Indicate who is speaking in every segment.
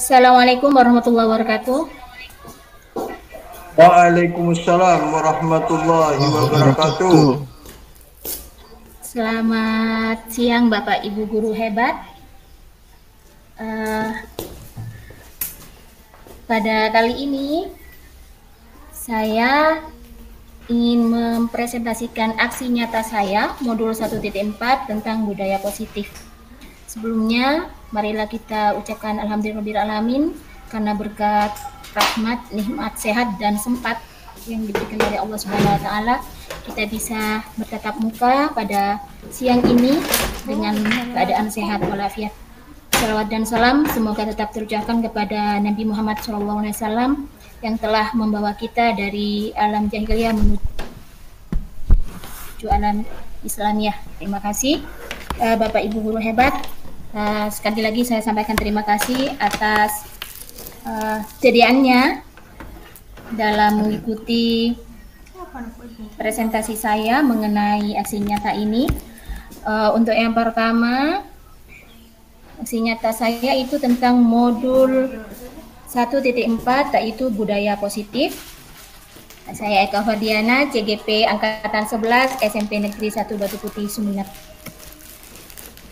Speaker 1: Assalamualaikum warahmatullahi wabarakatuh.
Speaker 2: Waalaikumsalam warahmatullahi wabarakatuh.
Speaker 3: Wabarakatuh.
Speaker 1: Selamat siang Bapak Ibu guru hebat. Pada kali ini saya ingin mempresentasikan aksi nyata saya modul 1.4 tentang budaya positif. Sebelumnya, marilah kita ucapkan alhamdulillahirrahmanirrahim karena berkat rahmat, nikmat, sehat, dan sempat yang diberikan dari Allah Subhanahu wa Ta'ala, kita bisa bertatap muka pada siang ini dengan keadaan sehat walafiat. Salawat dan salam semoga tetap terucapkan kepada Nabi Muhammad SAW yang telah membawa kita dari alam jahiliyah menuju alam Islamiyah. Terima kasih Bapak Ibu guru hebat. Sekali lagi saya sampaikan terima kasih atas kesediaannya dalam mengikuti presentasi saya mengenai aksi nyata ini. Untuk yang pertama, aksi nyata saya itu tentang modul 1.4 yaitu budaya positif. Saya Eka Fardiana, CGP Angkatan 11, SMP Negeri 1 Batu Putih, Sumeneb.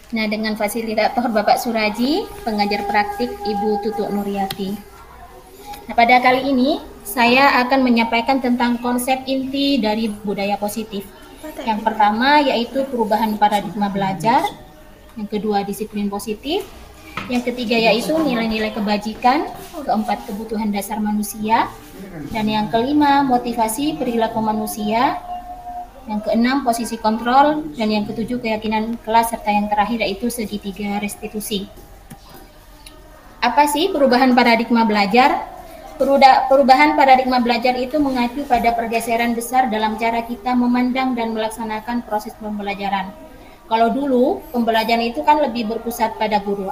Speaker 1: Nah, dengan fasilitator Bapak Suraji, pengajar praktik Ibu Tutuk Nuryati. Nah, pada kali ini saya akan menyampaikan tentang konsep inti dari budaya positif. Yang pertama yaitu perubahan paradigma belajar, yang kedua disiplin positif, yang ketiga yaitu nilai-nilai kebajikan, keempat kebutuhan dasar manusia, dan yang kelima motivasi perilaku manusia, yang keenam posisi kontrol, dan yang ketujuh keyakinan kelas, serta yang terakhir yaitu segitiga restitusi. Apa sih perubahan paradigma belajar? Perubahan paradigma belajar itu mengacu pada pergeseran besar dalam cara kita memandang dan melaksanakan proses pembelajaran. Kalau dulu pembelajaran itu kan lebih berpusat pada guru,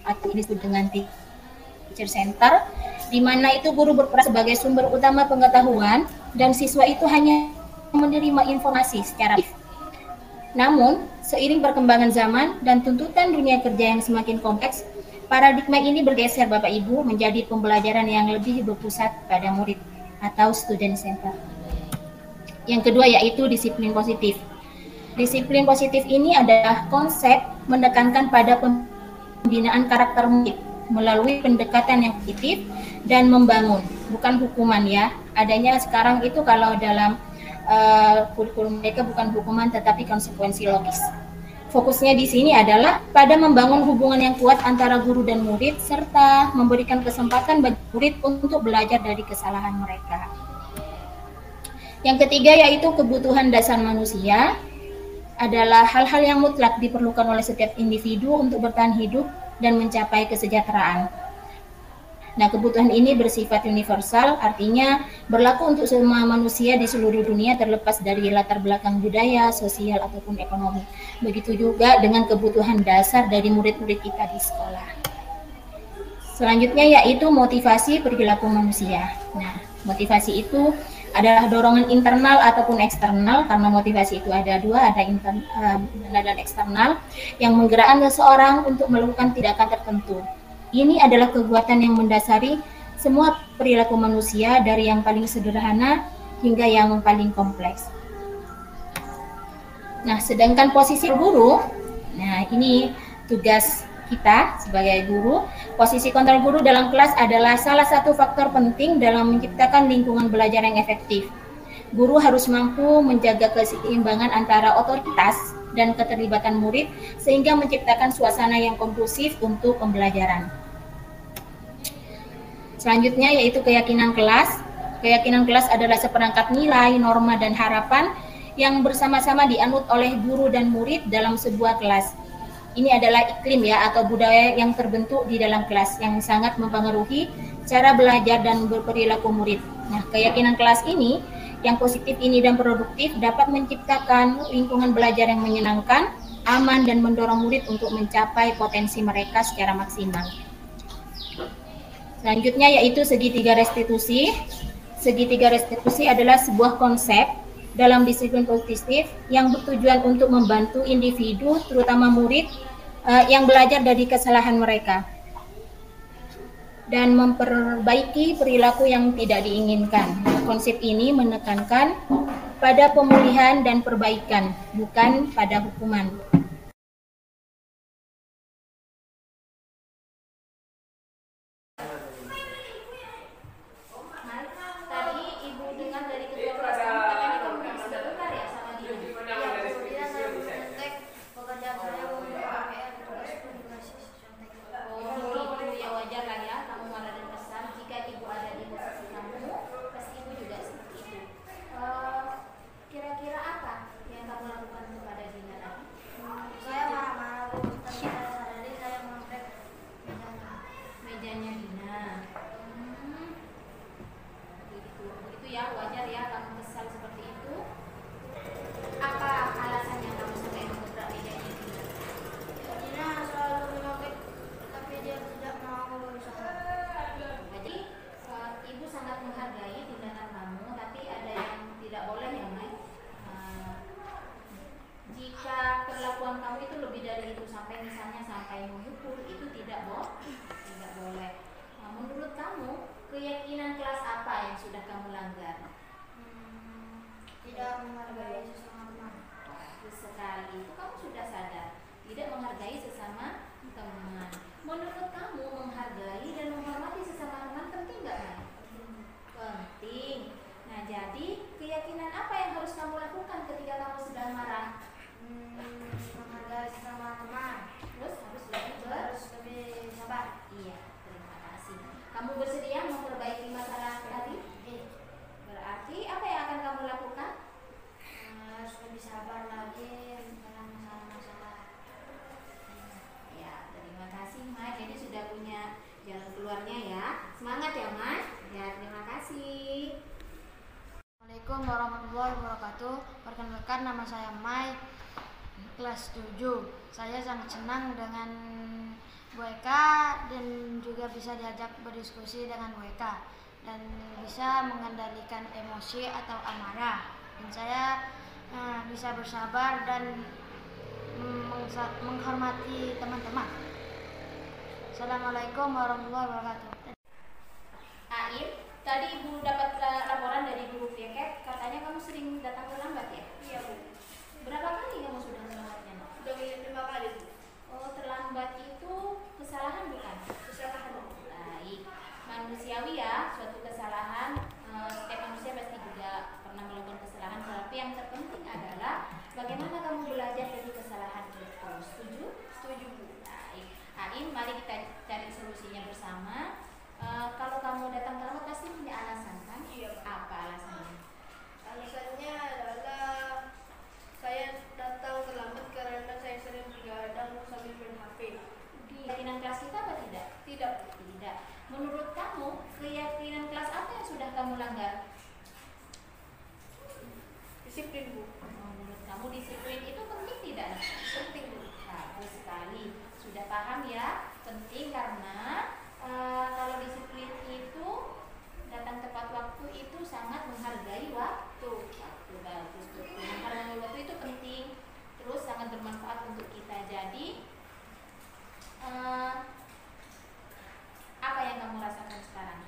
Speaker 1: atau ini disebut dengan teacher center, di mana itu guru berperan sebagai sumber utama pengetahuan dan siswa itu hanya menerima informasi secara aktif. Namun, seiring perkembangan zaman dan tuntutan dunia kerja yang semakin kompleks, paradigma ini bergeser Bapak Ibu menjadi pembelajaran yang lebih berpusat pada murid atau student center. Yang kedua yaitu disiplin positif. Disiplin positif ini adalah konsep menekankan pada pembinaan karakter murid melalui pendekatan yang positif dan membangun, bukan hukuman ya. Adanya sekarang itu kalau dalam kurikulum mereka bukan hukuman tetapi konsekuensi logis. Fokusnya di sini adalah pada membangun hubungan yang kuat antara guru dan murid serta memberikan kesempatan bagi murid untuk belajar dari kesalahan mereka. Yang ketiga yaitu kebutuhan dasar manusia adalah hal-hal yang mutlak diperlukan oleh setiap individu untuk bertahan hidup dan mencapai kesejahteraan. Nah, kebutuhan ini bersifat universal, artinya berlaku untuk semua manusia di seluruh dunia terlepas dari latar belakang budaya, sosial, ataupun ekonomi. Begitu juga dengan kebutuhan dasar dari murid-murid kita di sekolah. Selanjutnya yaitu motivasi perilaku manusia. Nah, motivasi itu adalah dorongan internal ataupun eksternal, karena motivasi itu ada dua, ada internal dan eksternal, yang menggerakkan seseorang untuk melakukan tindakan tertentu. Ini adalah kekuatan yang mendasari semua perilaku manusia dari yang paling sederhana hingga yang paling kompleks. Nah, sedangkan posisi guru, nah ini tugas kita sebagai guru. Posisi kontrol guru dalam kelas adalah salah satu faktor penting dalam menciptakan lingkungan belajar yang efektif. Guru harus mampu menjaga keseimbangan antara otoritas dan keterlibatan murid sehingga menciptakan suasana yang kondusif untuk pembelajaran. Selanjutnya yaitu keyakinan kelas. Keyakinan kelas adalah seperangkat nilai, norma, dan harapan yang bersama-sama dianut oleh guru dan murid dalam sebuah kelas. Ini adalah iklim ya atau budaya yang terbentuk di dalam kelas yang sangat mempengaruhi cara belajar dan berperilaku murid. Nah, keyakinan kelas ini yang positif ini dan produktif dapat menciptakan lingkungan belajar yang menyenangkan, aman, dan mendorong murid untuk mencapai potensi mereka secara maksimal. Selanjutnya yaitu segitiga restitusi. Segitiga restitusi adalah sebuah konsep dalam disiplin positif yang bertujuan untuk membantu individu, terutama murid, yang belajar dari kesalahan mereka. dan memperbaiki perilaku yang tidak diinginkan. Nah, konsep ini menekankan pada pemulihan dan perbaikan, bukan pada hukuman. Tadi Ibu dengar dari ketua kelas kamu, katanya kamu bisa sebentar ya sama dia.
Speaker 3: Iya, kemudian saya mencontek pekerjaan saya untuk KPR tugas publikasi contek.
Speaker 1: Oh, itu ya wajar lah ya, kamu marah dan kesal. Jika Ibu ada di posisi kamu, pasti Ibu juga seperti itu. Kira-kira apa yang kamu lakukan kepada Dina tadi?
Speaker 3: Saya marah-marah Bu, tapi saya sadari saya mengontek
Speaker 1: Mejanya Dina. Begitu ya, wajar ya kamu kesal seperti itu. Apa alasannya kamu sampai mengebrak mejanya Dina?
Speaker 3: Dina selalu mengontek, tapi dia tidak mau berusaha.
Speaker 1: Jadi Ibu sangat menghargai tindakan kamu, tapi ada yang tidak boleh ya, Mai. Jika perlakuan kamu itu lebih dari itu, sampai misalnya sampai memukul, itu tidak boleh. Menurut kamu, keyakinan kelas apa yang sudah kamu langgar?
Speaker 3: Tidak menghargai sesama teman.
Speaker 1: Bagus sekali, itu kamu sudah sadar. Tidak menghargai sesama teman. Menurut kamu, menghargai dan menghormati sesama teman penting nggak, Mai? Penting. Nah, jadi keyakinan apa yang harus kamu lakukan ketika kamu sedang marah?
Speaker 3: Menghargai sesama teman.
Speaker 1: Terus harus
Speaker 3: lebih sabar.
Speaker 1: Iya, terima kasih. Kamu bersedia memperbaiki masalah tadi? Berarti apa yang akan kamu lakukan?
Speaker 3: Harus lebih sabar lagi dalam masalah-masalah.
Speaker 1: Ya, terima kasih, Mai. Jadi sudah punya jalan keluarnya ya. Semangat ya, Mai. Ya, terima kasih.
Speaker 3: Assalamualaikum warahmatullahi wabarakatuh. Perkenalkan, nama saya Mai, kelas 7. Saya sangat senang dengan Bu Eka dan juga bisa diajak berdiskusi dengan Bu Eka dan bisa mengendalikan emosi atau amarah. Dan saya bisa bersabar dan menghormati teman-teman. Assalamualaikum warahmatullahi wabarakatuh.
Speaker 1: Aim, tadi Ibu dapat laporan dari guru Fieket, katanya kamu sering datang terlambat ya?
Speaker 3: Iya Bu.
Speaker 1: Berapa kali kamu sudah terlambatnya?
Speaker 3: Sudah 5 kali Bu.
Speaker 1: Oh, terlambat itu kesalahan bukan?
Speaker 3: Kesalahan Bu.
Speaker 1: Baik, manusiawi ya, suatu kesalahan. Setiap manusia pasti juga pernah melakukan kesalahan, tapi yang terpenting adalah bagaimana kamu belajar dari kesalahan itu. Setuju?
Speaker 3: Setuju Bu.
Speaker 1: Baik, Aim, mari kita cari solusinya bersama. Kalau kamu datang terlambat pasti punya alasan kan?
Speaker 3: Iya.
Speaker 1: Apa alasannya?
Speaker 3: Alasannya adalah saya datang terlambat karena saya sering begadang sambil main HP.
Speaker 1: Keyakinan kelas kita apa tidak?
Speaker 3: Tidak.
Speaker 1: Tidak. Menurut kamu, keyakinan kelas apa yang sudah kamu langgar?
Speaker 3: Disiplin Bu.
Speaker 1: Menurut kamu disiplin itu penting tidak?
Speaker 3: Penting Bu.
Speaker 1: Bagus sekali. Sudah paham ya? Penting karena kalau disiplin itu datang tepat waktu itu sangat menghargai waktu. Bagus betul. Menghargai waktu itu penting. Terus sangat bermanfaat untuk kita. Jadi apa yang kamu rasakan sekarang?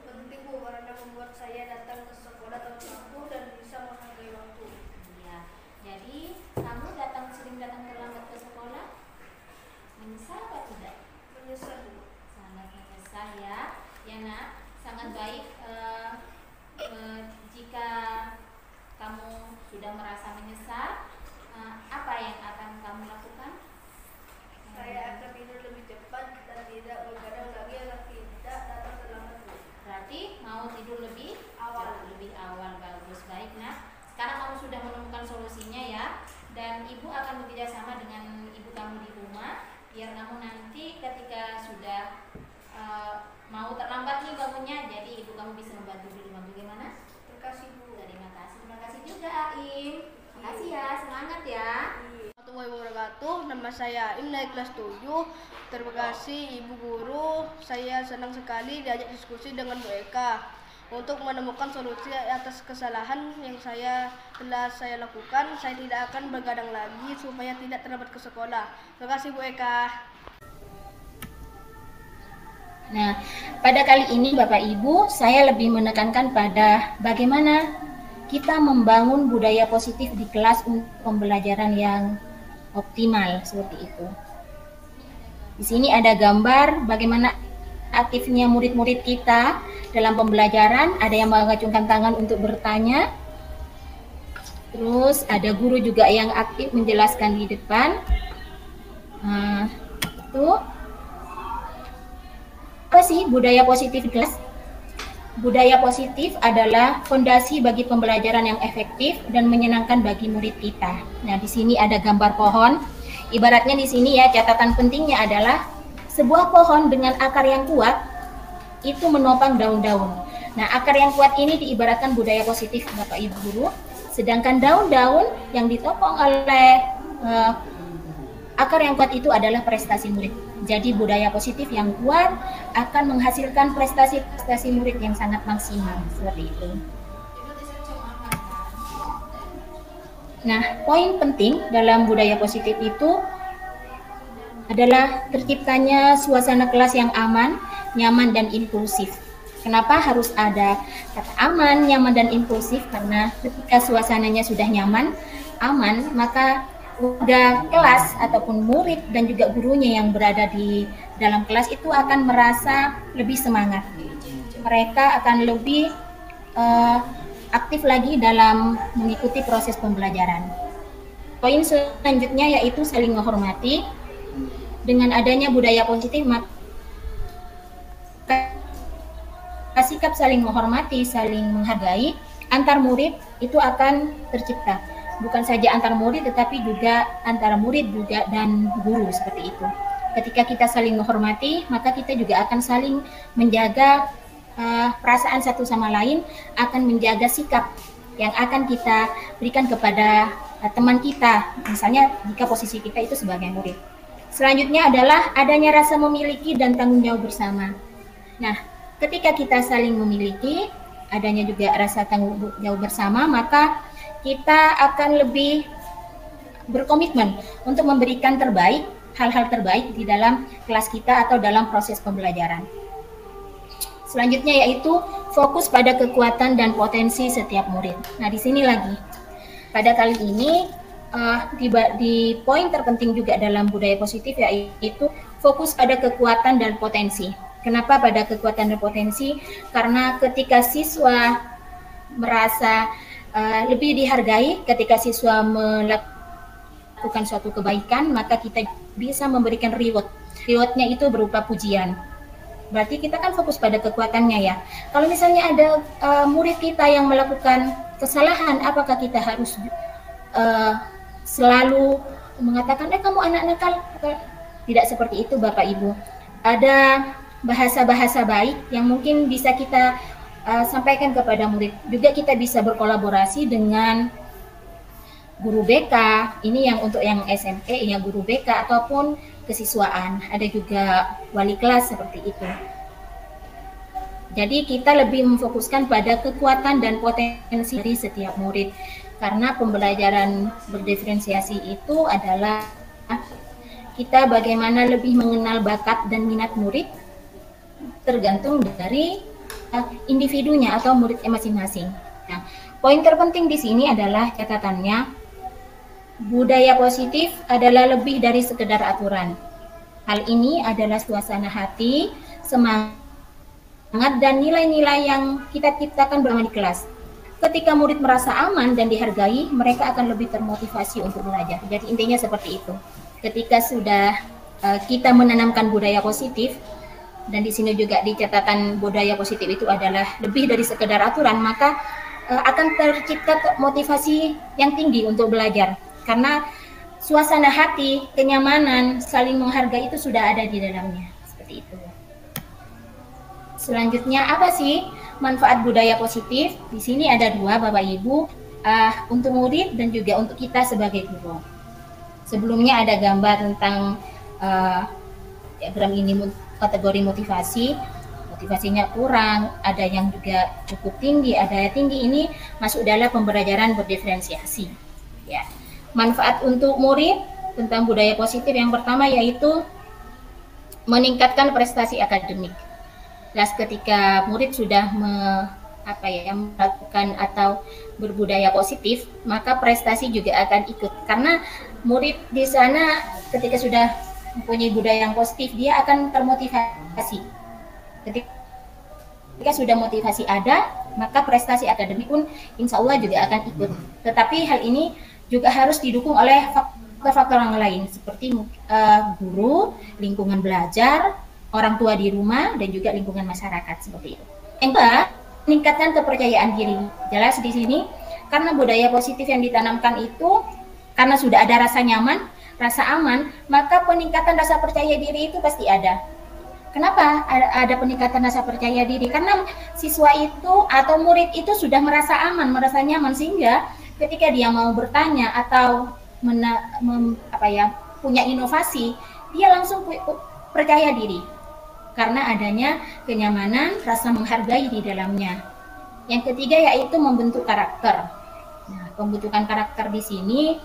Speaker 3: Penting Bu karena membuat saya datang ke sekolah tepat waktu dan bisa menghargai waktu.
Speaker 1: Iya. Jadi kamu sering datang terlambat ke sekolah? Menyesal apa tidak?
Speaker 3: Menyesal Bu.
Speaker 1: Sangat menyesal ya. Ya nak, sangat baik jika kamu sudah merasa menyesal. Apa yang akan kamu lakukan?
Speaker 3: Saya akan tidur lebih cepat dan tidak begadang lagi agar tidak datang terlambat Bu.
Speaker 1: Berarti mau tidur lebih
Speaker 3: Awal.
Speaker 1: Bagus, baik nak. Sekarang kamu sudah menemukan solusinya ya. Dan ibu akan bekerja sama dengan ibu kamu di rumah, biar kamu nanti ketika sudah mau terlambat nih bangunnya, jadi ibu kamu bisa membantu di rumah. Bagaimana?
Speaker 3: Terima kasih Bu.
Speaker 1: Terima kasih juga Aim. Makasih ya, semangat ya.
Speaker 3: Warahmatullahi wabarakatuh. Nama saya Aim dari kelas 7. Terima kasih Ibu Guru. Saya senang sekali diajak diskusi dengan Bu Eka untuk menemukan solusi atas kesalahan yang telah saya lakukan. Saya tidak akan begadang lagi supaya tidak terlambat ke sekolah. Terima kasih Bu Eka.
Speaker 1: Nah, pada kali ini Bapak Ibu, saya lebih menekankan pada bagaimana kita membangun budaya positif di kelas untuk pembelajaran yang optimal seperti itu. Di sini ada gambar bagaimana aktifnya murid-murid kita dalam pembelajaran, ada yang mengacungkan tangan untuk bertanya. Terus ada guru juga yang aktif menjelaskan di depan. Nah, itu apa sih budaya positif kelas? Budaya positif adalah fondasi bagi pembelajaran yang efektif dan menyenangkan bagi murid kita. Nah, di sini ada gambar pohon. Ibaratnya di sini ya, catatan pentingnya adalah sebuah pohon dengan akar yang kuat itu menopang daun-daun. Nah, akar yang kuat ini diibaratkan budaya positif Bapak Ibu guru, sedangkan daun-daun yang ditopang oleh akar yang kuat itu adalah prestasi murid. Jadi budaya positif yang kuat akan menghasilkan prestasi-prestasi murid yang sangat maksimal seperti itu. Nah, poin penting dalam budaya positif itu adalah terciptanya suasana kelas yang aman, nyaman, dan inklusif. Kenapa harus ada kata aman, nyaman, dan inklusif? Karena ketika suasananya sudah nyaman, aman, maka udah kelas ataupun murid dan juga gurunya yang berada di dalam kelas itu akan merasa lebih semangat. Mereka akan lebih aktif lagi dalam mengikuti proses pembelajaran. Poin selanjutnya yaitu saling menghormati. Dengan adanya budaya positif, maka sikap saling menghormati, saling menghargai antar murid itu akan tercipta. Bukan saja antar murid, tetapi juga antara murid juga dan guru seperti itu. Ketika kita saling menghormati, maka kita juga akan saling menjaga perasaan satu sama lain, akan menjaga sikap yang akan kita berikan kepada teman kita, misalnya jika posisi kita itu sebagai murid. Selanjutnya adalah adanya rasa memiliki dan tanggung jawab bersama. Nah, ketika kita saling memiliki, adanya juga rasa tanggung jawab bersama, maka kita akan lebih berkomitmen untuk memberikan terbaik, hal-hal terbaik di dalam kelas kita atau dalam proses pembelajaran. Selanjutnya yaitu fokus pada kekuatan dan potensi setiap murid. Nah, di sini lagi, pada kali ini di poin terpenting juga dalam budaya positif yaitu fokus pada kekuatan dan potensi. Kenapa pada kekuatan dan potensi? Karena ketika siswa merasa lebih dihargai, ketika siswa melakukan suatu kebaikan, maka kita bisa memberikan reward. Rewardnya itu berupa pujian. Berarti kita kan fokus pada kekuatannya ya. Kalau misalnya ada murid kita yang melakukan kesalahan, apakah kita harus selalu mengatakan, kamu anak nakal? Tidak seperti itu Bapak Ibu. Ada bahasa-bahasa baik yang mungkin bisa kita sampaikan kepada murid. Juga kita bisa berkolaborasi dengan guru BK, ini yang untuk yang SMP ya, guru BK ataupun kesiswaan. Ada juga wali kelas seperti itu. Jadi kita lebih memfokuskan pada kekuatan dan potensi dari setiap murid. Karena pembelajaran berdiferensiasi itu adalah kita bagaimana lebih mengenal bakat dan minat murid tergantung dari individunya atau muridnya masing-masing. Nah, poin terpenting di sini adalah catatannya, budaya positif adalah lebih dari sekedar aturan. Hal ini adalah suasana hati, semangat, dan nilai-nilai yang kita ciptakan bersama di kelas. Ketika murid merasa aman dan dihargai, mereka akan lebih termotivasi untuk belajar. Jadi intinya seperti itu. Ketika sudah kita menanamkan budaya positif, dan di sini juga di catatan budaya positif itu adalah lebih dari sekedar aturan, maka akan tercipta motivasi yang tinggi untuk belajar. Karena suasana hati, kenyamanan, saling menghargai itu sudah ada di dalamnya. Seperti itu. Selanjutnya apa sih manfaat budaya positif? Di sini ada dua Bapak Ibu, untuk murid dan juga untuk kita sebagai guru. Sebelumnya ada gambar tentang diagram ini kategori motivasi. Motivasinya kurang, ada yang juga cukup tinggi, ada yang tinggi. Ini masuk dalam pembelajaran berdiferensiasi. Ya. Manfaat untuk murid tentang budaya positif yang pertama yaitu meningkatkan prestasi akademik. Jelas ketika murid sudah melakukan atau berbudaya positif, maka prestasi juga akan ikut. Karena murid di sana ketika sudah mempunyai budaya yang positif, dia akan termotivasi. Ketika sudah motivasi ada, maka prestasi akademik pun insya Allah juga akan ikut. Tetapi hal ini juga harus didukung oleh faktor-faktor yang lain, seperti guru, lingkungan belajar, orang tua di rumah, dan juga lingkungan masyarakat seperti itu. Yang kedua, meningkatkan kepercayaan diri. Jelas di sini, karena budaya positif yang ditanamkan itu, karena sudah ada rasa nyaman, rasa aman, maka peningkatan rasa percaya diri itu pasti ada. Kenapa ada peningkatan rasa percaya diri? Karena siswa itu atau murid itu sudah merasa aman, merasa nyaman, sehingga ketika dia mau bertanya atau punya inovasi, dia langsung percaya diri karena adanya kenyamanan, rasa menghargai di dalamnya. Yang ketiga yaitu membentuk karakter. Nah, pembentukan karakter di sini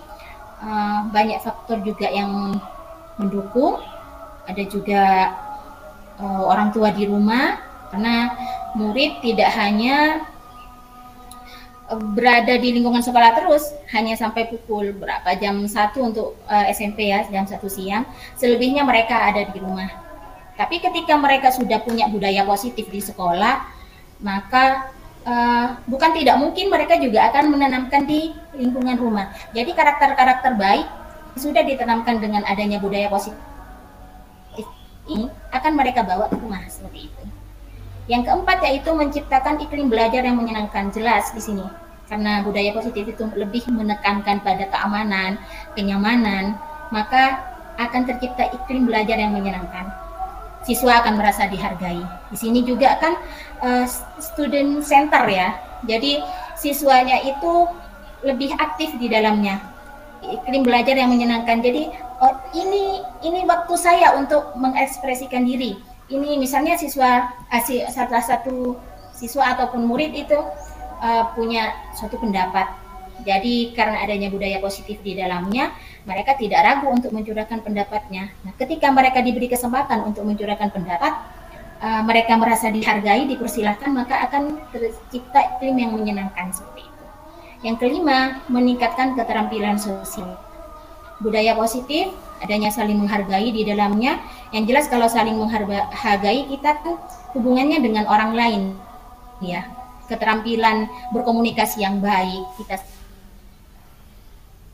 Speaker 1: banyak faktor juga yang mendukung. Ada juga orang tua di rumah, karena murid tidak hanya berada di lingkungan sekolah terus, hanya sampai pukul berapa, jam 1 untuk SMP ya, jam 1 siang, selebihnya mereka ada di rumah. Tapi ketika mereka sudah punya budaya positif di sekolah, maka bukan tidak mungkin mereka juga akan menanamkan di lingkungan rumah. Jadi karakter-karakter baik sudah ditanamkan dengan adanya budaya positif ini akan mereka bawa ke rumah seperti itu. Yang keempat yaitu menciptakan iklim belajar yang menyenangkan. Jelas di sini karena budaya positif itu lebih menekankan pada keamanan, kenyamanan, maka akan tercipta iklim belajar yang menyenangkan. Siswa akan merasa dihargai. Di sini juga kan student center ya. Jadi siswanya itu lebih aktif di dalamnya. Iklim belajar yang menyenangkan. Jadi ini waktu saya untuk mengekspresikan diri. Ini misalnya salah satu siswa ataupun murid itu punya suatu pendapat. Jadi karena adanya budaya positif di dalamnya, mereka tidak ragu untuk mencurahkan pendapatnya. Nah, ketika mereka diberi kesempatan untuk mencurahkan pendapat, mereka merasa dihargai, dipersilahkan, maka akan tercipta iklim yang menyenangkan seperti itu. Yang kelima, meningkatkan keterampilan sosial. Budaya positif, adanya saling menghargai di dalamnya. Yang jelas kalau saling menghargai, kita tuh hubungannya dengan orang lain, ya. Keterampilan berkomunikasi yang baik, kita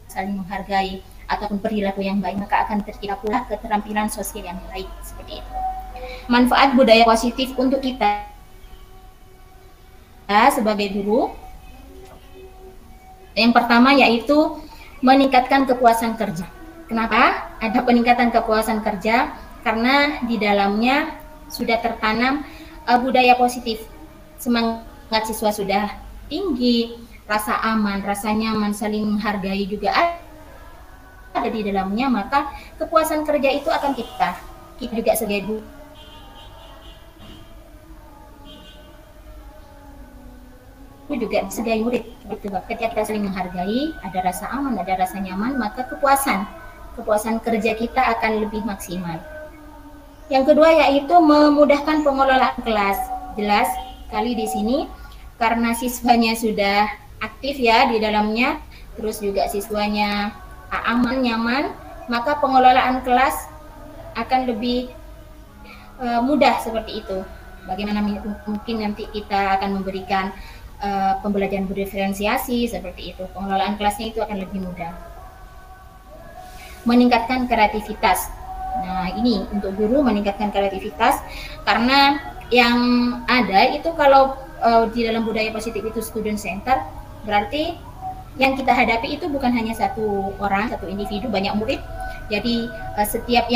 Speaker 1: saling menghargai ataupun perilaku yang baik, maka akan tercipta pula keterampilan sosial yang baik seperti itu. Manfaat budaya positif untuk kita sebagai guru, yang pertama yaitu meningkatkan kepuasan kerja. Kenapa ada peningkatan kepuasan kerja? Karena di dalamnya sudah tertanam budaya positif. Semangat siswa sudah tinggi, rasa aman, rasa nyaman, saling menghargai juga ada di dalamnya, maka kepuasan kerja itu akan kita juga sebagai guru juga sebagai murid gitu. Ketika kita saling menghargai, ada rasa aman, ada rasa nyaman, maka kepuasan kerja kita akan lebih maksimal. Yang kedua yaitu memudahkan pengelolaan kelas. Jelas kali di sini karena siswanya sudah aktif ya di dalamnya, terus juga siswanya aman, nyaman, maka pengelolaan kelas akan lebih mudah seperti itu. Bagaimana mungkin nanti kita akan memberikan pembelajaran berdiferensiasi seperti itu, pengelolaan kelasnya itu akan lebih mudah. Meningkatkan kreativitas. Nah, ini untuk guru meningkatkan kreativitas, karena yang ada itu kalau di dalam budaya positif itu student center, berarti yang kita hadapi itu bukan hanya satu orang, satu individu, banyak murid. Jadi setiap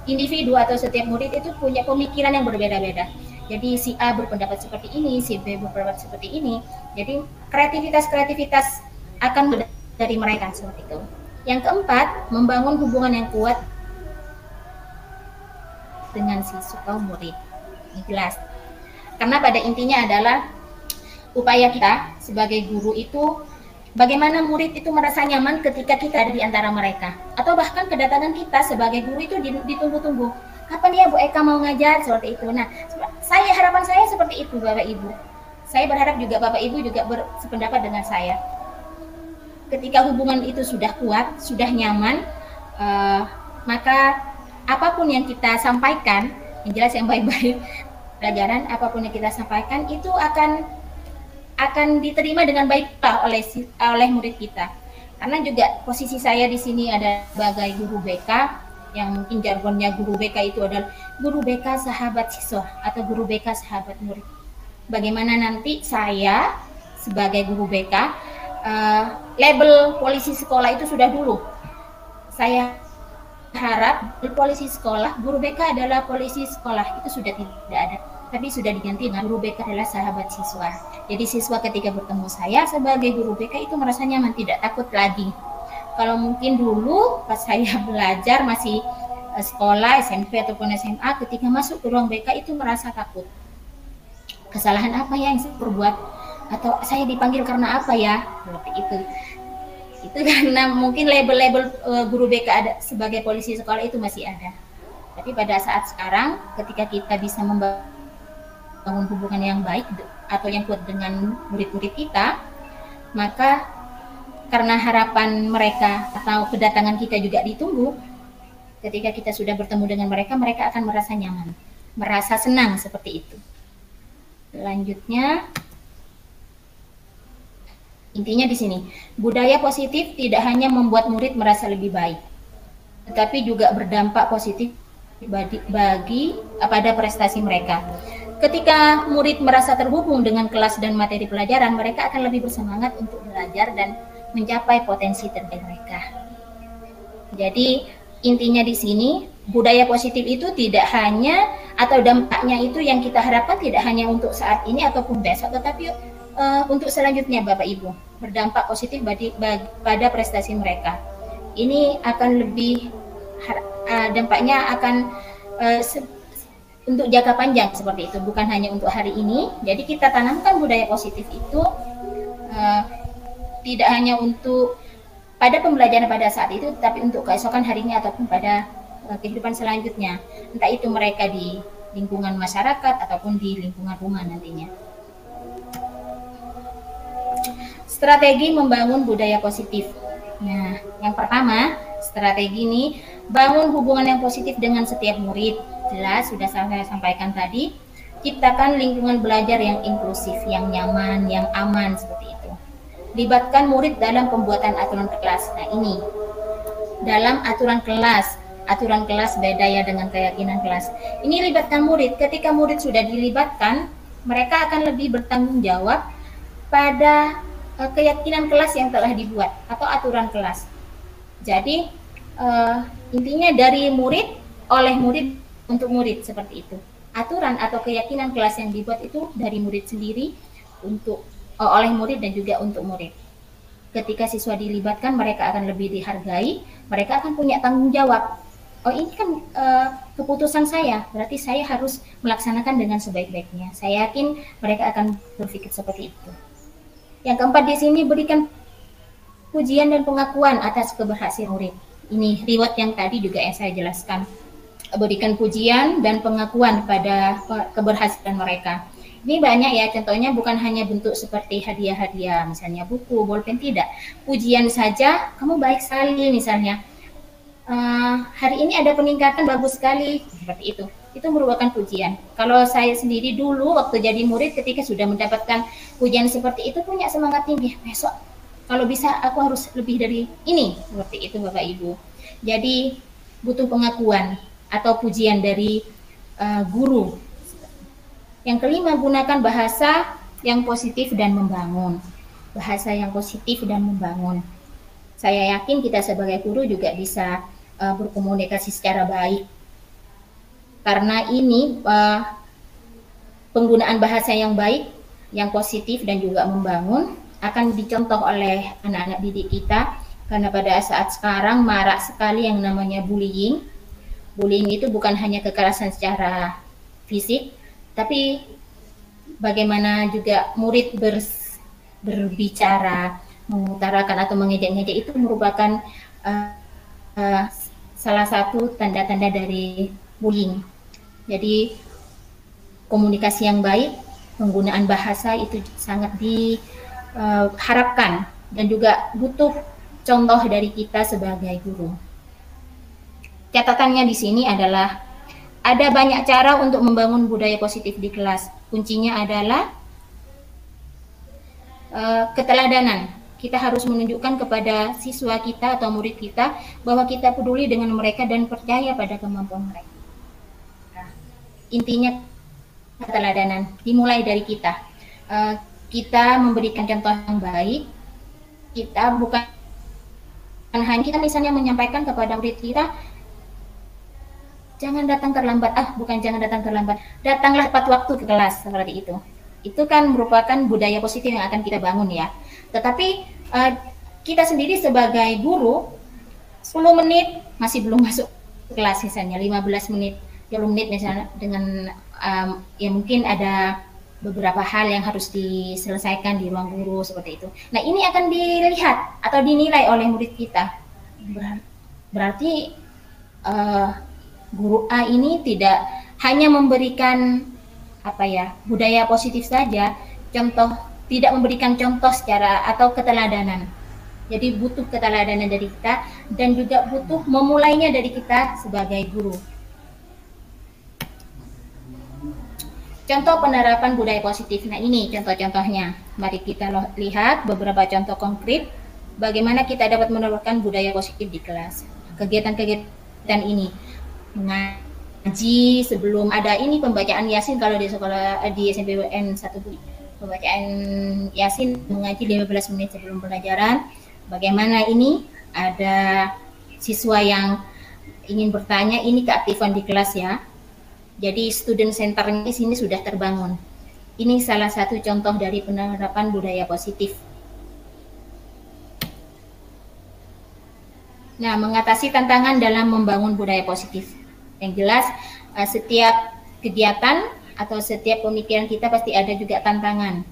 Speaker 1: individu atau setiap murid itu punya pemikiran yang berbeda-beda. Jadi si A berpendapat seperti ini, si B berpendapat seperti ini. Jadi kreativitas akan dari mereka seperti itu. Yang keempat, membangun hubungan yang kuat dengan siswa murid. Ini jelas. Karena pada intinya adalah upaya kita sebagai guru itu bagaimana murid itu merasa nyaman ketika kita ada di antara mereka. Atau bahkan kedatangan kita sebagai guru itu ditunggu-tunggu. Kapan ya Bu Eka mau ngajar seperti itu. Nah, harapan saya seperti itu Bapak Ibu. Saya berharap juga Bapak Ibu juga bersependapat dengan saya. Ketika hubungan itu sudah kuat, sudah nyaman, maka apapun yang kita sampaikan, yang jelas yang baik-baik, pelajaran apapun yang kita sampaikan itu akan diterima dengan baik oleh murid kita. Karena juga posisi saya di sini ada sebagai guru BK, yang mungkin jargonnya guru BK itu adalah guru BK sahabat siswa atau guru BK sahabat murid. Bagaimana nanti saya sebagai guru BK, label polisi sekolah itu sudah dulu. Saya harap polisi sekolah, guru BK adalah polisi sekolah, itu sudah tidak ada. Tapi sudah diganti dengan guru BK adalah sahabat siswa. Jadi siswa ketika bertemu saya sebagai guru BK itu merasa nyaman, tidak takut lagi. Kalau mungkin dulu pas saya belajar masih sekolah SMP ataupun SMA, ketika masuk ke ruang BK itu merasa takut. Kesalahan apa ya yang saya perbuat? Atau saya dipanggil karena apa ya? Seperti itu. Itu karena mungkin label-label guru BK ada sebagai polisi sekolah itu masih ada. Tapi pada saat sekarang ketika kita bisa membangun hubungan yang baik atau yang kuat dengan murid-murid kita, maka karena harapan mereka atau kedatangan kita juga ditunggu, ketika kita sudah bertemu dengan mereka, mereka akan merasa nyaman, merasa senang seperti itu. Selanjutnya, intinya di sini, budaya positif tidak hanya membuat murid merasa lebih baik, tetapi juga berdampak positif bagi pada prestasi mereka. Ketika murid merasa terhubung dengan kelas dan materi pelajaran, mereka akan lebih bersemangat untuk belajar dan mencapai potensi terbaik mereka. Jadi intinya di sini, budaya positif itu tidak hanya atau dampaknya itu yang kita harapkan tidak hanya untuk saat ini ataupun besok, tetapi untuk selanjutnya Bapak Ibu, berdampak positif pada prestasi mereka. Ini akan lebih dampaknya akan untuk jangka panjang seperti itu, bukan hanya untuk hari ini. Jadi kita tanamkan budaya positif itu tidak hanya untuk pada pembelajaran pada saat itu, tapi untuk keesokan harinya ataupun pada kehidupan selanjutnya. Entah itu mereka di lingkungan masyarakat ataupun di lingkungan rumah nantinya. Strategi membangun budaya positif. Nah, yang pertama, strategi ini bangun hubungan yang positif dengan setiap murid. Jelas, sudah saya sampaikan tadi. Ciptakan lingkungan belajar yang inklusif, yang nyaman, yang aman, seperti itu. Libatkan murid dalam pembuatan aturan kelas. Nah ini, dalam aturan kelas beda ya dengan keyakinan kelas. Ini libatkan murid. Ketika murid sudah dilibatkan, mereka akan lebih bertanggung jawab pada keyakinan kelas yang telah dibuat atau aturan kelas. Jadi intinya dari murid, oleh murid, untuk murid, seperti itu. Aturan atau keyakinan kelas yang dibuat itu dari murid sendiri, oleh murid dan juga untuk murid. Ketika siswa dilibatkan, mereka akan lebih dihargai, mereka akan punya tanggung jawab. Oh ini kan keputusan saya, berarti saya harus melaksanakan dengan sebaik-baiknya. Saya yakin mereka akan berpikir seperti itu. Yang keempat di sini, berikan pujian dan pengakuan atas keberhasilan murid. Ini reward yang tadi juga yang saya jelaskan. Berikan pujian dan pengakuan pada keberhasilan mereka. Ini banyak ya, contohnya bukan hanya bentuk seperti hadiah-hadiah, misalnya buku, bolpen, tidak. Pujian saja, kamu baik sekali misalnya. Hari ini ada peningkatan bagus sekali, seperti itu. Itu merupakan pujian. Kalau saya sendiri dulu waktu jadi murid, ketika sudah mendapatkan pujian seperti itu, punya semangat tinggi. Besok kalau bisa aku harus lebih dari ini, seperti itu Bapak Ibu. Jadi butuh pengakuan atau pujian dari guru. Yang kelima, gunakan bahasa yang positif dan membangun. Bahasa yang positif dan membangun. Saya yakin kita sebagai guru juga bisa berkomunikasi secara baik. Karena ini penggunaan bahasa yang baik, yang positif dan juga membangun akan dicontoh oleh anak-anak didik kita. Karena pada saat sekarang marak sekali yang namanya bullying. Bullying itu bukan hanya kekerasan secara fisik, tapi bagaimana juga murid berbicara, mengutarakan atau mengejek-ngejek itu merupakan salah satu tanda-tanda dari bullying. Jadi komunikasi yang baik, penggunaan bahasa itu sangat diharapkan dan juga butuh contoh dari kita sebagai guru. Catatannya di sini adalah ada banyak cara untuk membangun budaya positif di kelas. Kuncinya adalah keteladanan. Kita harus menunjukkan kepada siswa kita atau murid kita bahwa kita peduli dengan mereka dan percaya pada kemampuan mereka. Nah, intinya keteladanan dimulai dari kita. Kita memberikan contoh yang baik. Kita bukan hanya kita misalnya menyampaikan kepada murid kita, jangan datang terlambat. Bukan jangan datang terlambat. Datanglah tepat waktu ke kelas, seperti itu. Itu kan merupakan budaya positif yang akan kita bangun ya. Tetapi kita sendiri sebagai guru 10 menit masih belum masuk kelas misalnya, 15 menit, 20 menit misalnya, dengan ya mungkin ada beberapa hal yang harus diselesaikan di ruang guru seperti itu. Nah, ini akan dilihat atau dinilai oleh murid kita. Berarti guru A ini tidak hanya memberikan budaya positif saja, tidak memberikan contoh secara atau keteladanan. Jadi butuh keteladanan dari kita dan juga butuh memulainya dari kita sebagai guru. Contoh penerapan budaya positif. Nah, ini contoh-contohnya. Mari kita lihat beberapa contoh konkret bagaimana kita dapat menerapkan budaya positif di kelas. Kegiatan-kegiatan ini mengaji sebelum ada ini pembacaan Yasin kalau di sekolah di SMPWN 1 pembacaan Yasin mengaji 15 menit sebelum pelajaran. Bagaimana ini ada siswa yang ingin bertanya, ini keaktifan di kelas ya. Jadi student centernya di sini sudah terbangun. Ini salah satu contoh dari penerapan budaya positif. Nah, mengatasi tantangan dalam membangun budaya positif. Yang jelas, setiap kegiatan atau setiap pemikiran kita pasti ada juga tantangan.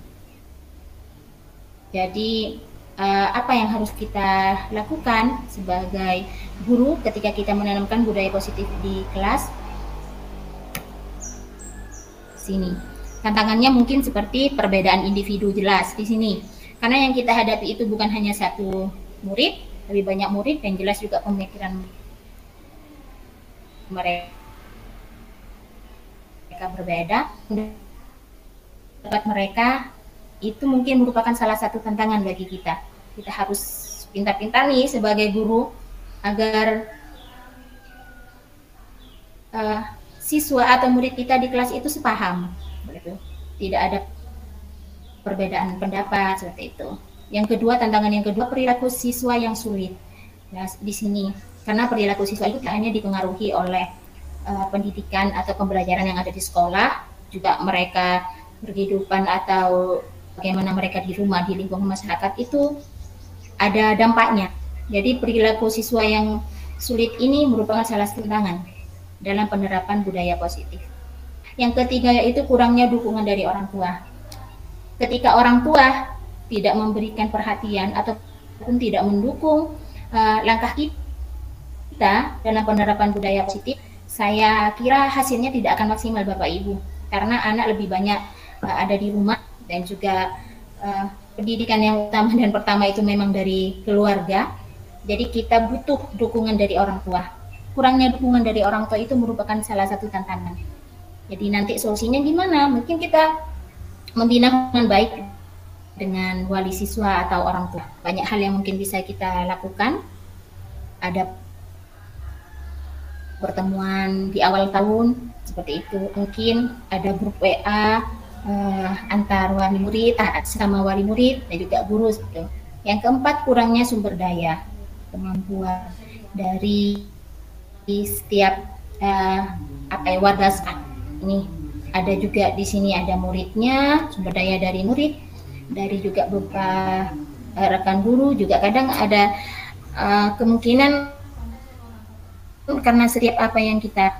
Speaker 1: Jadi, apa yang harus kita lakukan sebagai guru ketika kita menanamkan budaya positif di kelas? Sini. Tantangannya mungkin seperti perbedaan individu jelas di sini. Karena yang kita hadapi itu bukan hanya satu murid, lebih banyak murid dan jelas juga pemikiran mereka berbeda. Pendapat mereka itu mungkin merupakan salah satu tantangan bagi kita. Kita harus pintar-pintar nih sebagai guru agar siswa atau murid kita di kelas itu sepaham, begitu. Tidak ada perbedaan pendapat seperti itu. Yang kedua, tantangan yang kedua, perilaku siswa yang sulit. Nah, di sini karena perilaku siswa itu tidak hanya dipengaruhi oleh pendidikan atau pembelajaran yang ada di sekolah, juga mereka berkehidupan atau bagaimana mereka di rumah, di lingkungan masyarakat itu ada dampaknya. Jadi perilaku siswa yang sulit ini merupakan salah satu tantangan dalam penerapan budaya positif. Yang ketiga yaitu kurangnya dukungan dari orang tua. Ketika orang tua tidak memberikan perhatian ataupun tidak mendukung langkah kita dalam penerapan budaya positif, saya kira hasilnya tidak akan maksimal Bapak Ibu, karena anak lebih banyak ada di rumah dan juga pendidikan yang utama dan pertama itu memang dari keluarga. Jadi kita butuh dukungan dari orang tua. Kurangnya dukungan dari orang tua itu merupakan salah satu tantangan. Jadi nanti solusinya gimana? Mungkin kita membina hubungan baik dengan wali siswa atau orang tua. Banyak hal yang mungkin bisa kita lakukan. Ada pertemuan di awal tahun seperti itu. Mungkin ada grup WA antar wali murid, sama wali murid dan juga guru. Gitu. Yang keempat, kurangnya sumber daya, kemampuan dari setiap warga. Ini ada juga di sini ada muridnya, sumber daya dari murid, dari juga beberapa rekan guru, juga kadang ada kemungkinan karena setiap apa yang kita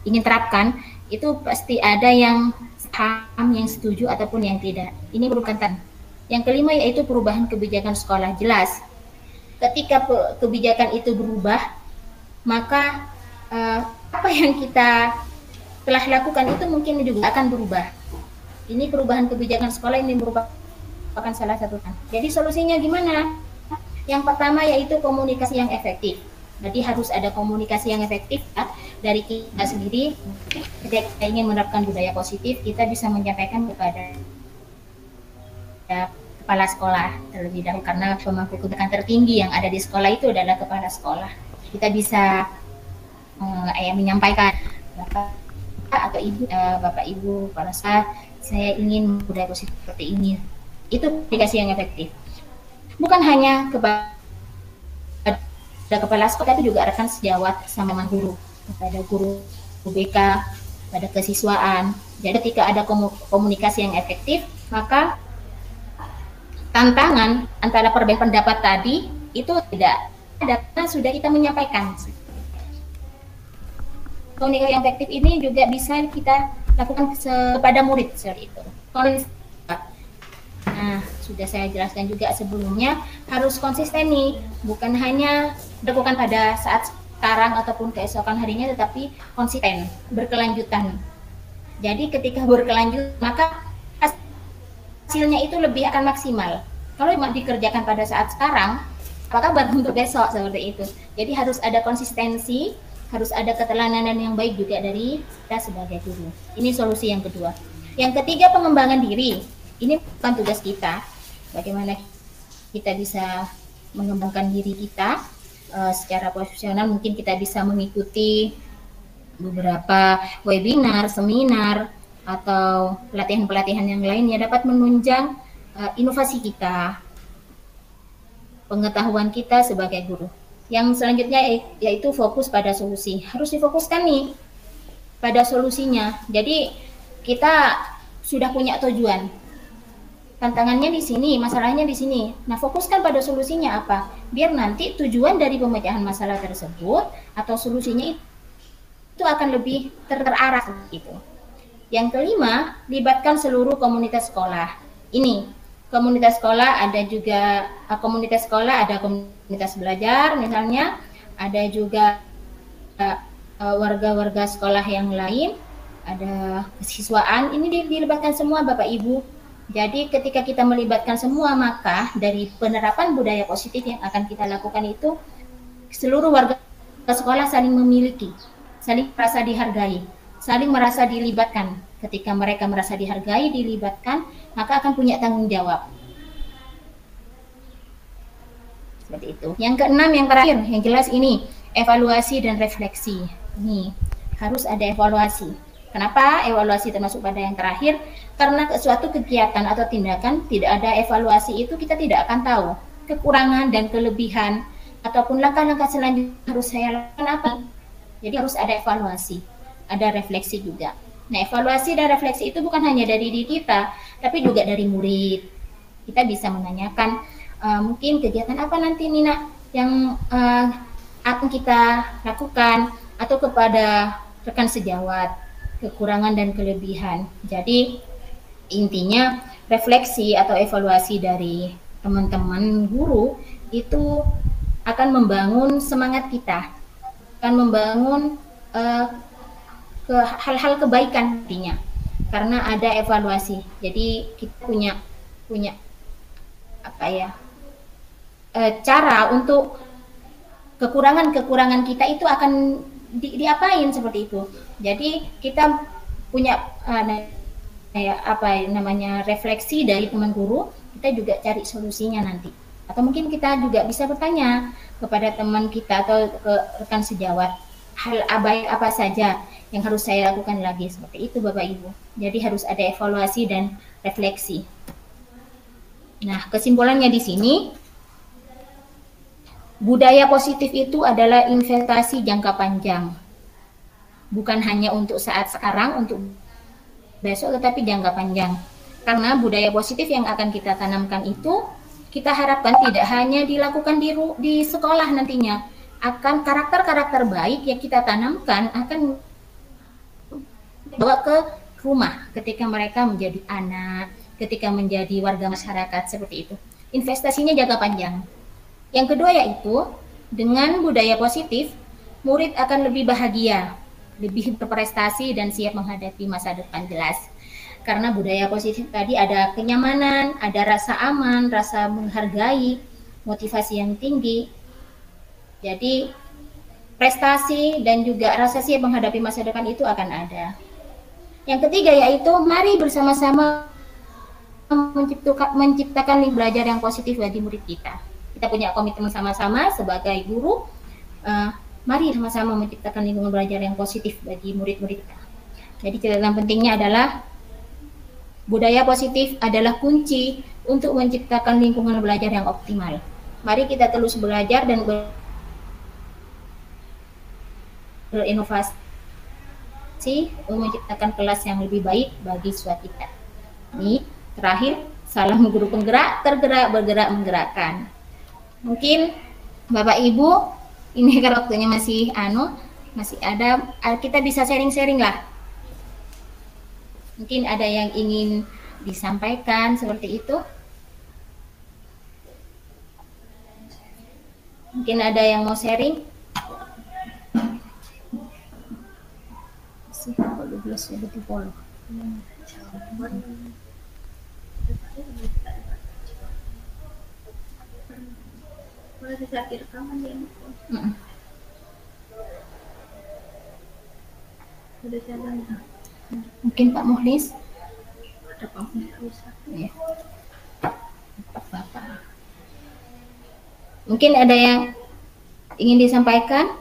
Speaker 1: ingin terapkan itu pasti ada yang paham, yang setuju ataupun yang tidak. Ini merupakan tantangan. Yang kelima yaitu perubahan kebijakan sekolah. Jelas ketika kebijakan itu berubah, maka apa yang kita telah lakukan itu mungkin juga akan berubah. Ini perubahan kebijakan sekolah ini merupakan salah satu. Jadi solusinya gimana? Yang pertama yaitu komunikasi yang efektif. Jadi harus ada komunikasi yang efektif ya, dari kita sendiri. Ketika kita ingin menerapkan budaya positif, kita bisa menyampaikan kepada kepala sekolah terlebih dahulu, karena pemangku kebijakan tertinggi yang ada di sekolah itu adalah kepala sekolah. Kita bisa menyampaikan Bapak atau Ibu, Bapak Ibu kepala sekolah, saya ingin budaya positif seperti ini. Itu komunikasi yang efektif. Bukan hanya kepada kepala sekolah, tapi juga rekan sejawat sama guru, kepada guru BK, pada kesiswaan. Jadi ketika ada komunikasi yang efektif, maka tantangan antara perbedaan pendapat tadi itu tidak ada, karena sudah kita menyampaikan. Komunikasi yang efektif ini juga bisa kita lakukan kepada murid seperti itu. Nah, sudah saya jelaskan juga sebelumnya, harus konsisten nih, bukan hanya dilakukan pada saat sekarang ataupun keesokan harinya, tetapi konsisten, berkelanjutan. Jadi ketika berkelanjut, maka hasilnya itu lebih akan maksimal. Kalau dikerjakan pada saat sekarang, apa kabar untuk besok seperti itu. Jadi harus ada konsistensi, harus ada keteladanan yang baik juga dari kita sebagai guru. Ini solusi yang kedua. Yang ketiga, pengembangan diri. Ini bukan tugas kita. Bagaimana kita bisa mengembangkan diri kita secara profesional, mungkin kita bisa mengikuti beberapa webinar, seminar, atau pelatihan-pelatihan yang lainnya dapat menunjang inovasi kita, pengetahuan kita sebagai guru. Yang selanjutnya yaitu fokus pada solusi. Harus difokuskan nih pada solusinya. Jadi kita sudah punya tujuan. Tantangannya di sini, masalahnya di sini. Nah, fokuskan pada solusinya apa? Biar nanti tujuan dari pemecahan masalah tersebut atau solusinya itu akan lebih terarah gitu. Yang kelima, libatkan seluruh komunitas sekolah. Ini komunitas sekolah ada juga komunitas sekolah, ada komunitas belajar misalnya, ada juga warga-warga sekolah yang lain, ada kesiswaan. Ini dilibatkan semua Bapak Ibu. Jadi ketika kita melibatkan semua, maka dari penerapan budaya positif yang akan kita lakukan itu, seluruh warga sekolah saling memiliki, saling merasa dihargai, saling merasa dilibatkan. Ketika mereka merasa dihargai, dilibatkan, maka akan punya tanggung jawab. Seperti itu. Yang keenam, yang terakhir, yang jelas ini, evaluasi dan refleksi. Ini harus ada evaluasi. Kenapa evaluasi termasuk pada yang terakhir? Karena suatu kegiatan atau tindakan tidak ada evaluasi itu, kita tidak akan tahu kekurangan dan kelebihan ataupun langkah-langkah selanjutnya harus saya lakukan apa. Jadi harus ada evaluasi, ada refleksi juga. Nah, evaluasi dan refleksi itu bukan hanya dari diri kita, tapi juga dari murid. Kita bisa menanyakan mungkin kegiatan apa nanti Nina yang akan kita lakukan, atau kepada rekan sejawat, kekurangan dan kelebihan. Jadi intinya refleksi atau evaluasi dari teman-teman guru itu akan membangun semangat kita, akan membangun hal-hal kebaikan nantinya, karena ada evaluasi. Jadi kita punya apa ya, cara untuk kekurangan kita itu akan diapain seperti itu. Jadi kita punya refleksi dari teman guru, kita juga cari solusinya nanti. Atau mungkin kita juga bisa bertanya kepada teman kita atau ke rekan sejawat, hal baik apa saja yang harus saya lakukan lagi, seperti itu Bapak Ibu. Jadi harus ada evaluasi dan refleksi. Nah, kesimpulannya di sini, budaya positif itu adalah investasi jangka panjang. Bukan hanya untuk saat sekarang, untuk besok, tetapi jangka panjang. Karena budaya positif yang akan kita tanamkan itu, kita harapkan tidak hanya dilakukan di sekolah nantinya. Akan karakter-karakter baik yang kita tanamkan akan bawa ke rumah ketika mereka menjadi anak, ketika menjadi warga masyarakat, seperti itu. Investasinya jangka panjang. Yang kedua yaitu, dengan budaya positif, murid akan lebih bahagia, lebih berprestasi dan siap menghadapi masa depan, jelas. Karena budaya positif tadi ada kenyamanan, ada rasa aman, rasa menghargai, motivasi yang tinggi. Jadi prestasi dan juga rasa siap menghadapi masa depan itu akan ada. Yang ketiga yaitu mari bersama-sama menciptakan link belajar yang positif bagi murid kita. Kita punya komitmen sama-sama sebagai guru, mari sama-sama menciptakan lingkungan belajar yang positif bagi murid-murid kita. Jadi catatan pentingnya adalah budaya positif adalah kunci untuk menciptakan lingkungan belajar yang optimal. Mari kita terus belajar dan berinovasi untuk menciptakan kelas yang lebih baik bagi siswa kita. Ini terakhir, salam guru penggerak, tergerak, bergerak, menggerakkan. Mungkin Bapak Ibu, ini kan waktunya masih ada, kita bisa sharing-sharing lah. Mungkin ada yang ingin disampaikan seperti itu. Mungkin ada yang mau sharing. Sih, kalau 12 ya betul follow. Boleh bisa rekaman ya. Sudah jalan. Mungkin Pak Muhlis. Ada Pak Muhlis. Ya. Bapak. Mungkin ada yang ingin disampaikan?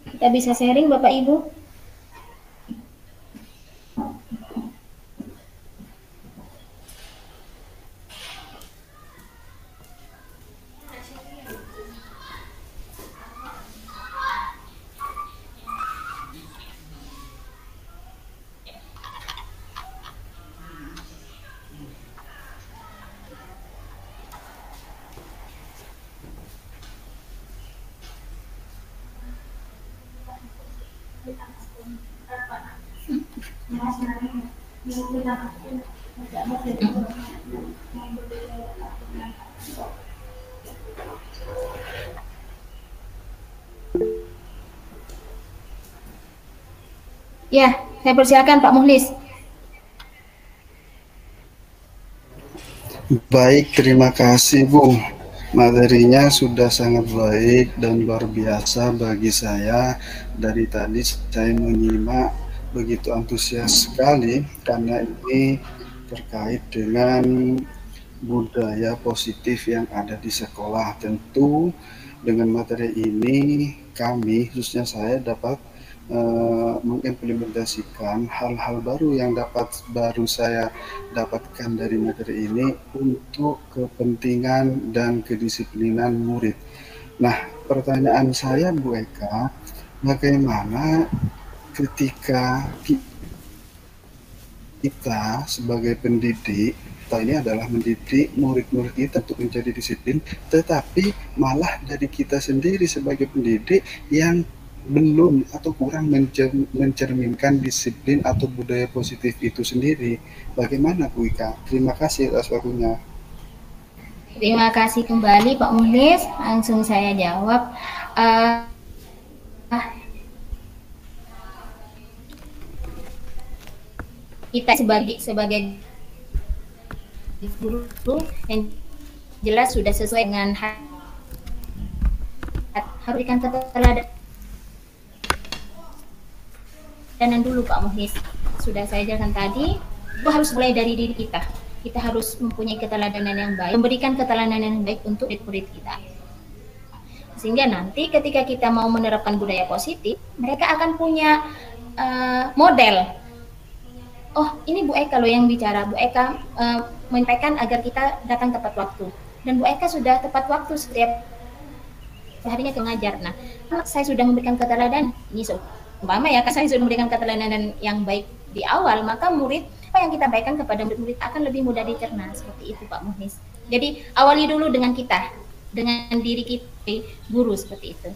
Speaker 1: Kita bisa sharing Bapak Ibu. Ya, saya persilakan Pak Muhlis.
Speaker 4: Baik, terima kasih Bu. Materinya sudah sangat baik dan luar biasa bagi saya. Dari tadi saya menyimak begitu antusias sekali karena ini terkait dengan budaya positif yang ada di sekolah. Tentu dengan materi ini kami, khususnya saya, dapat mengimplementasikan hal-hal baru yang baru saya dapatkan dari materi ini untuk kepentingan dan kedisiplinan murid. Nah, pertanyaan saya Bu Eka, bagaimana ketika kita sebagai pendidik, kita ini adalah mendidik murid-murid kita untuk menjadi disiplin, tetapi malah dari kita sendiri sebagai pendidik yang belum atau kurang mencerminkan disiplin atau budaya positif itu sendiri. Bagaimana Bu Ika? Terima kasih atas waktunya.
Speaker 1: Terima kasih kembali Pak Muhlis. Langsung saya jawab. Kita sebagai guru yang jelas sudah sesuai dengan harus berikan keteladanan dulu Pak Muhlis. Sudah saya jelaskan tadi, itu harus mulai dari diri kita. Kita harus mempunyai keteladanan yang baik, memberikan keteladanan yang baik untuk murid-murid kita. Sehingga nanti ketika kita mau menerapkan budaya positif, mereka akan punya model. Oh, ini Bu Eka loh yang bicara. Bu Eka menyampaikan agar kita datang tepat waktu. Dan Bu Eka sudah tepat waktu setiap harinya mengajar. Nah, saya sudah memberikan keteladanan. Ini umpama ya, saya sudah memberikan keteladanan yang baik di awal, maka murid apa yang kita baikkan kepada murid-murid akan lebih mudah dicerna. Seperti itu Pak Muhlis. Jadi awali dulu dengan kita, dengan diri kita, guru, seperti itu.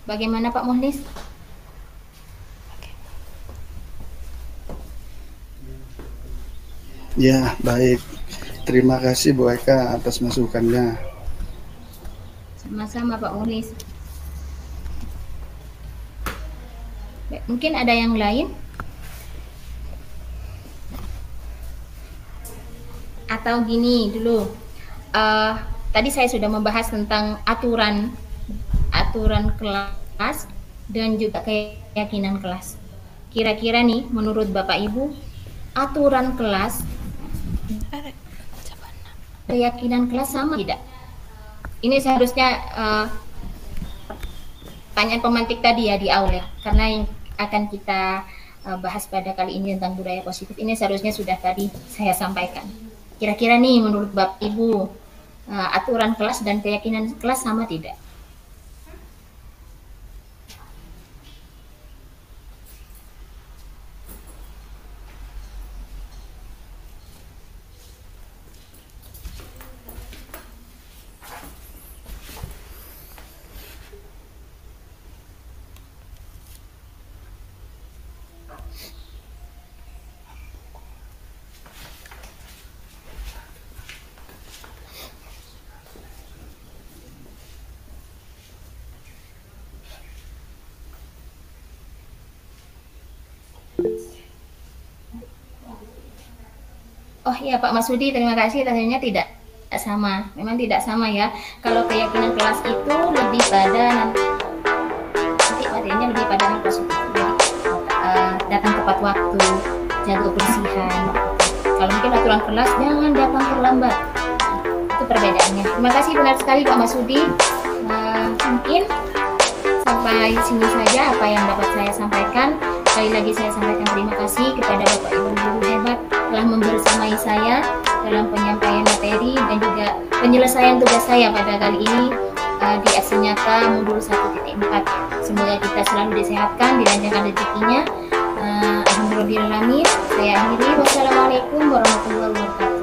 Speaker 1: Bagaimana Pak Muhlis?
Speaker 4: Ya, baik. Terima kasih Bu Eka atas masukannya.
Speaker 1: Sama-sama Pak Mulis. Baik, mungkin ada yang lain? Atau gini dulu, tadi saya sudah membahas tentang aturan kelas dan juga keyakinan kelas. Kira-kira nih, menurut Bapak Ibu, aturan kelas, keyakinan kelas sama tidak? Ini seharusnya pertanyaan pemantik tadi ya di awal ya, karena yang akan kita bahas pada kali ini tentang budaya positif ini seharusnya sudah tadi saya sampaikan. Kira-kira nih menurut Bapak Ibu, aturan kelas dan keyakinan kelas sama tidak? Oh iya Pak Masudi, terima kasih. Tentunya tidak sama, memang tidak sama ya. Kalau keyakinan kelas itu lebih pada nanti materinya lebih pada hal positif, jadi datang tepat waktu, jaga kebersihan. Kalau mungkin aturan kelas jangan datang terlambat, itu perbedaannya. Terima kasih, benar sekali Pak Masudi. Mungkin sampai sini saja apa yang dapat saya sampaikan. Sekali lagi saya sampaikan terima kasih kepada Bapak Ibu guru hebat telah membersamai saya dalam penyampaian materi dan juga penyelesaian tugas saya pada kali ini di aksi nyata modul 1.4. Semoga kita selalu disehatkan, dilancarkan rezekinya. Alhamdulillahirrahmanirrahim. Saya akhiri. Wassalamualaikum warahmatullahi wabarakatuh.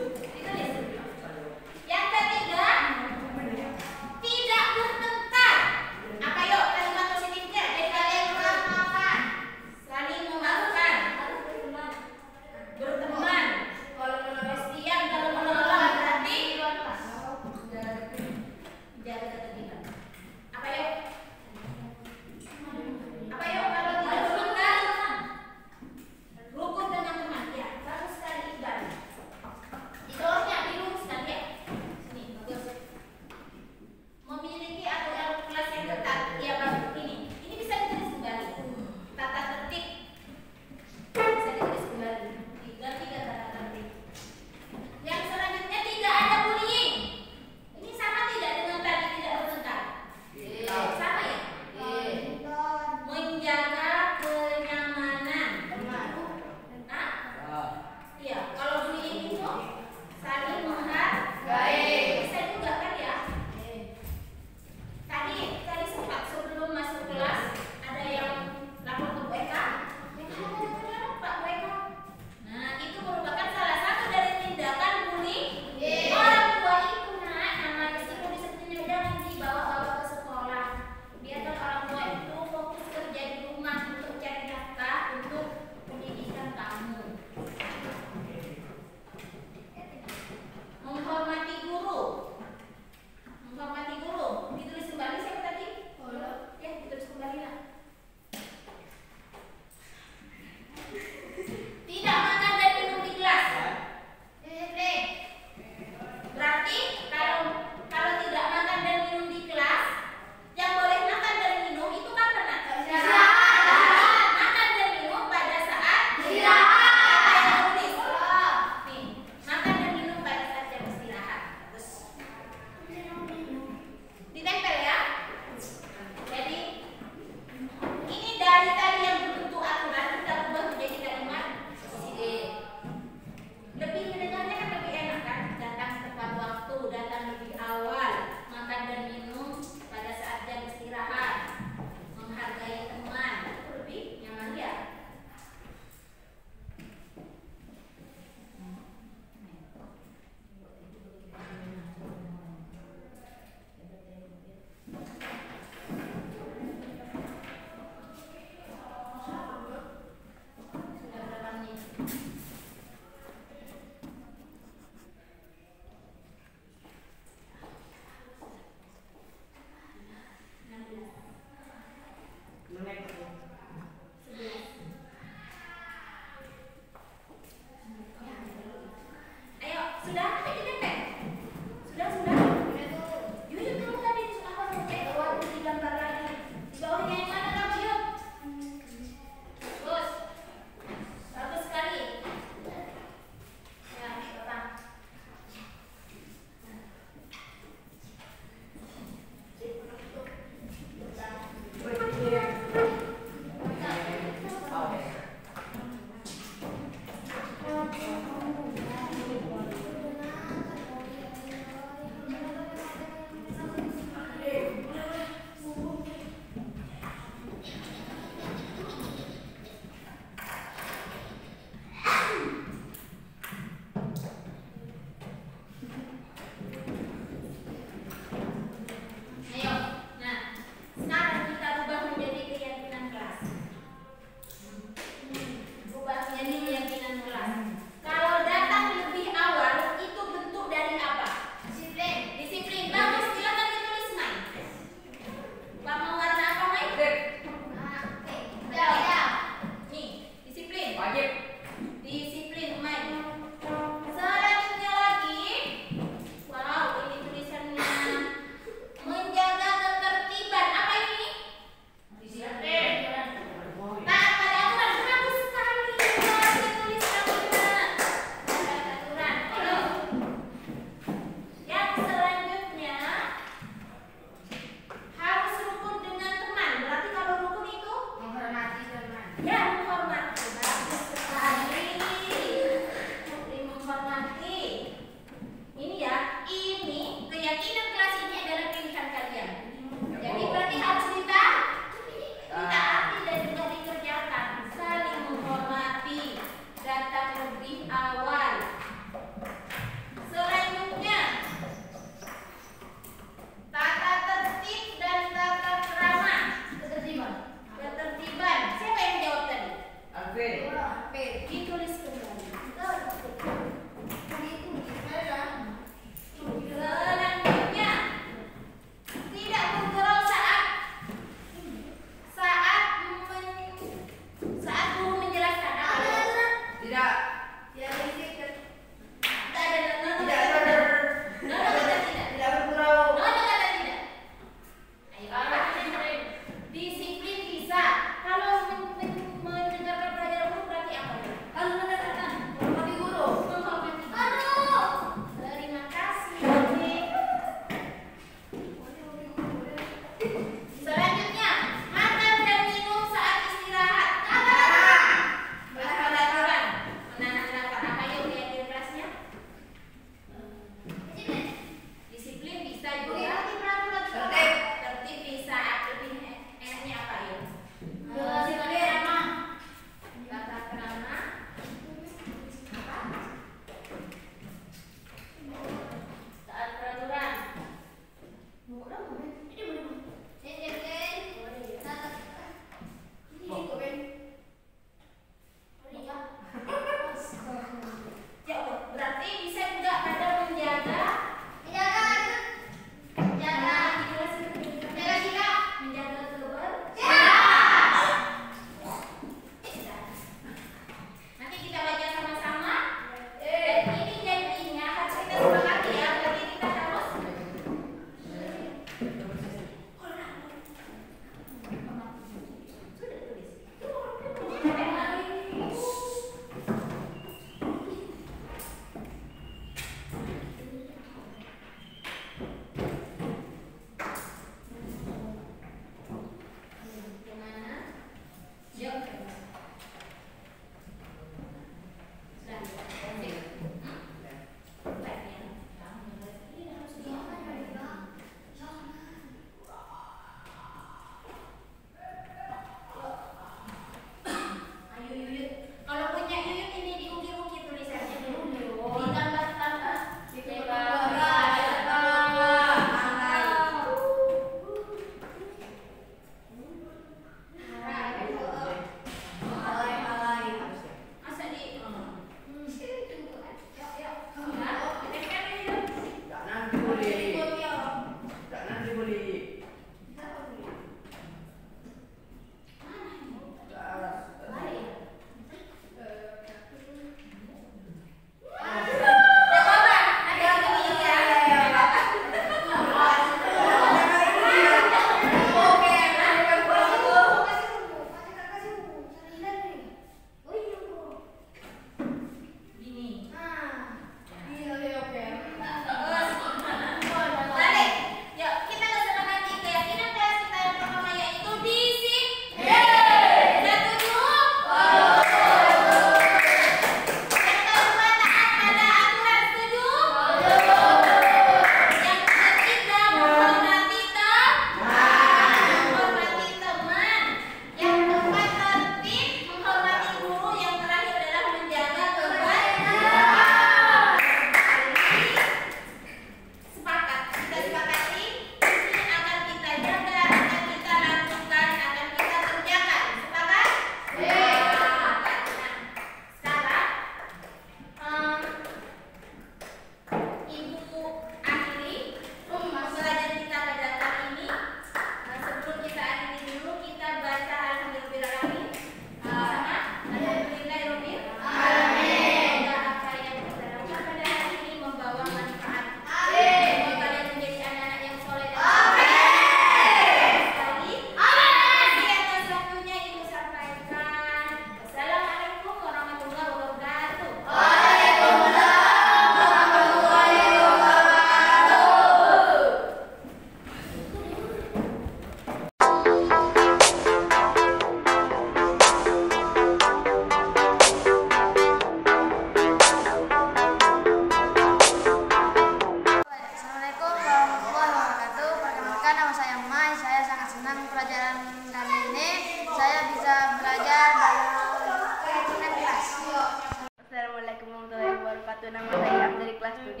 Speaker 5: nama saya dari kelas 7.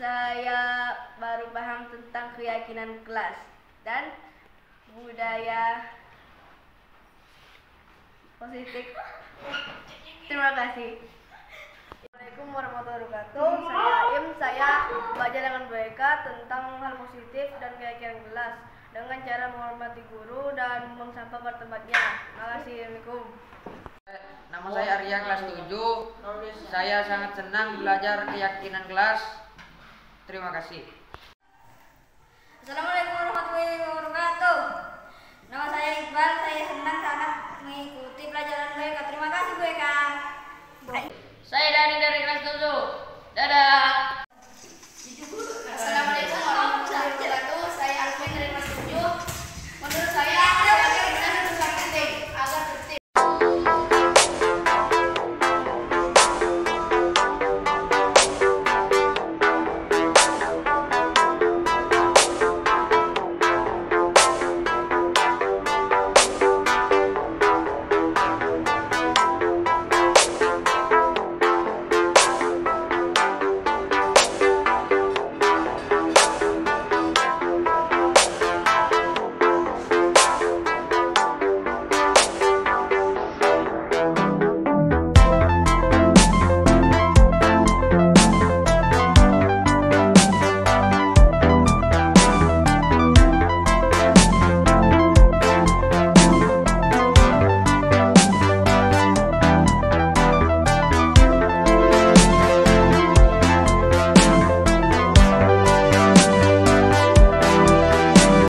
Speaker 5: Saya baru paham tentang keyakinan kelas dan budaya positif. Terima kasih. Assalamualaikum warahmatullahi wabarakatuh. Saya Im. Saya belajar dengan BK tentang hal positif dan keyakinan kelas dengan cara menghormati guru dan membuang sampah pada tempatnya. Terima kasih. Assalamualaikum.
Speaker 6: Nama saya Arya, kelas 7. Saya sangat senang belajar keyakinan kelas. Terima kasih.
Speaker 3: Assalamualaikum warahmatullahi wabarakatuh. Nama saya Iqbal. Saya senang sangat mengikuti pelajaran BK. Terima kasih BK.
Speaker 5: Saya